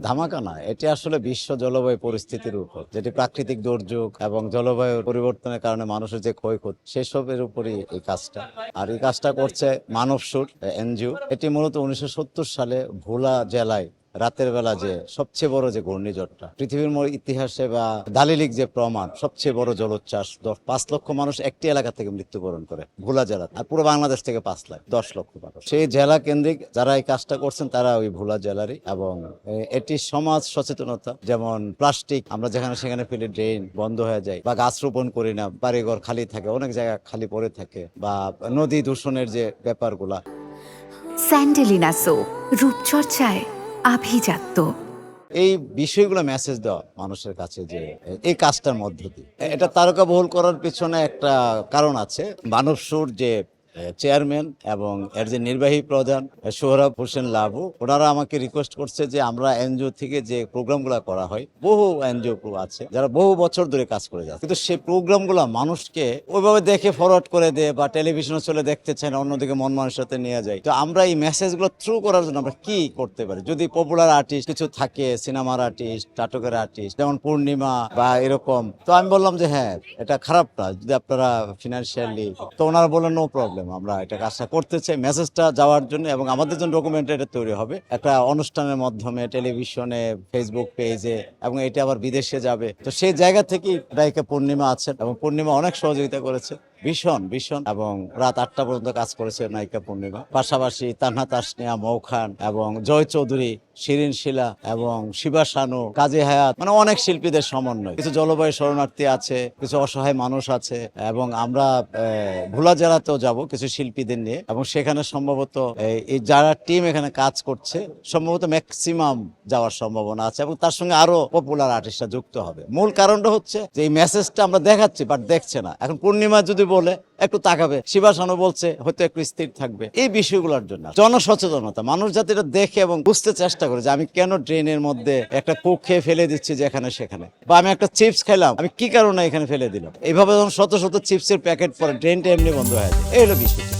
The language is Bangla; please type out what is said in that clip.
ধামাকা না, এটি আসলে বিশ্ব জলবায়ু পরিস্থিতির উপর, যেটি প্রাকৃতিক দুর্যোগ এবং জলবায়ু পরিবর্তনের কারণে মানুষের যে ক্ষয়ক্ষতি সেসবের উপরই এই কাজটা। আর এই কাজটা করছে মানব সুর এনজিও। এটি মূলত 1970 সালে ভোলা জেলায় রাতের বেলা যে সবচেয়ে বড় যে ঘূর্ণিঝড়টা পৃথিবীর ইতিহাসে বা দালিলিক যে প্রমাণ, সবচেয়ে বড় জলোচ্ছ্বাস, 5 লক্ষ মানুষ একটি এলাকা থেকে মৃত্যুবরণ করে ভোলা জেলা, আর পুরো বাংলাদেশ থেকে 5 লাখ, 10 লক্ষ মানুষ। সেই জেলা কেন্দ্রিক যারা এই কাজটা করছেন তারা ওই ভোলা জেলারই। এবং এটি সমাজ সচেতনতা, যেমন প্লাস্টিক আমরা যেখানে সেখানে ফেলে ড্রেন বন্ধ হয়ে যায়, বা গাছ রোপণ করি না, বাড়িঘর খালি থাকে, অনেক জায়গা খালি পড়ে থাকে, বা নদী দূষণের যে ব্যাপারগুলা। স্যান্ডেলিনা সো, রূপচর্চায় আভিজাত্য। এই বিষয়গুলো মেসেজ দেওয়া মানুষের কাছে যে এই কাজটার মধ্য দিয়ে এটা তারকা বহুল করার পিছনে একটা কারণ আছে। মানব সুর যে চেয়ারম্যান এবং এর যে নির্বাহী প্রধান সোহরাব হোসেন লাভু, ওনারা আমাকে রিকোয়েস্ট করছে যে আমরা এনজিও থেকে যে প্রোগ্রামগুলো করা হয়, বহু এনজিও আছে যারা বহু বছর ধরে কাজ করে যাচ্ছে, কিন্তু সেই প্রোগ্রামগুলো মানুষকে ওইভাবে দেখে ফরওয়ার্ড করে দেয় বা টেলিভিশনে চলে দেখতে চায় না, অন্যদিকে মন মানুষের নিয়ে যায়। তো আমরা এই মেসেজগুলো থ্রু করার জন্য আমরা কি করতে পারি? যদি পপুলার আর্টিস্ট কিছু থাকে, সিনেমার আর্টিস্ট, নাটকের আর্টিস্ট, যেমন পূর্ণিমা বা এরকম, তো আমি বললাম যে হ্যাঁ এটা খারাপ না যদি আপনারা ফিনান্সিয়ালি, তো ওনারা বললেন নো প্রবলেম, আমরা এটা কাজটা করতে চাই মেসেজটা যাওয়ার জন্য, এবং আমাদের জন্য ডকুমেন্ট এটা তৈরি হবে একটা অনুষ্ঠানের মাধ্যমে, টেলিভিশনে, ফেসবুক পেজে, এবং এটা আবার বিদেশে যাবে। তো সেই জায়গা থেকেই নায়িকা পূর্ণিমা আছেন, এবং পূর্ণিমা অনেক সহযোগিতা করেছে, ভীষণ ভীষণ, এবং রাত 8টা পর্যন্ত কাজ করেছে নায়িকা পূর্ণিমা। পাশাপাশি তানহা তাসনিয়া, মৌখান এবং জয় চৌধুরী, শিরিন শিলা এবং শিবা শানু, কাজী হায়াত, মানে অনেক শিল্পীদের সমন্বয়। কিছু জলবায়ু শরণার্থী আছে, কিছু অসহায় মানুষ আছে, এবং আমরা ভোলা জেলাতেও যাব কিছু শিল্পীদের নিয়ে, এবং সেখানে সম্ভবত এই যারা টিম এখানে কাজ করছে সম্ভবত ম্যাক্সিমাম যাওয়ার সম্ভাবনা আছে, এবং তার সঙ্গে আরো পপুলার আর্টিস্টরা যুক্ত হবে। মূল কারণটা হচ্ছে যে এই মেসেজটা আমরা দেখাচ্ছি বাট দেখছে না। এখন পূর্ণিমা যদি বলে একটু তাকাবে, শিবা শানু বলছে হয়তো একটু স্থির থাকবে। এই বিষয়গুলোর জন্য জনসচেতনতা, মানুষ যাতে এটা দেখে এবং বুঝতে চেষ্টা করে যে আমি কেন ড্রেনের মধ্যে একটা কোক খেয়ে ফেলে দিচ্ছি যেখানে সেখানে, বা আমি একটা চিপস খেলাম আমি কি কারণে এখানে ফেলে দিলাম। এইভাবে যখন শত শত চিপসের প্যাকেট পরে ড্রেনটা এমনি বন্ধ হয়ে যায়, এই হলো বিষয়।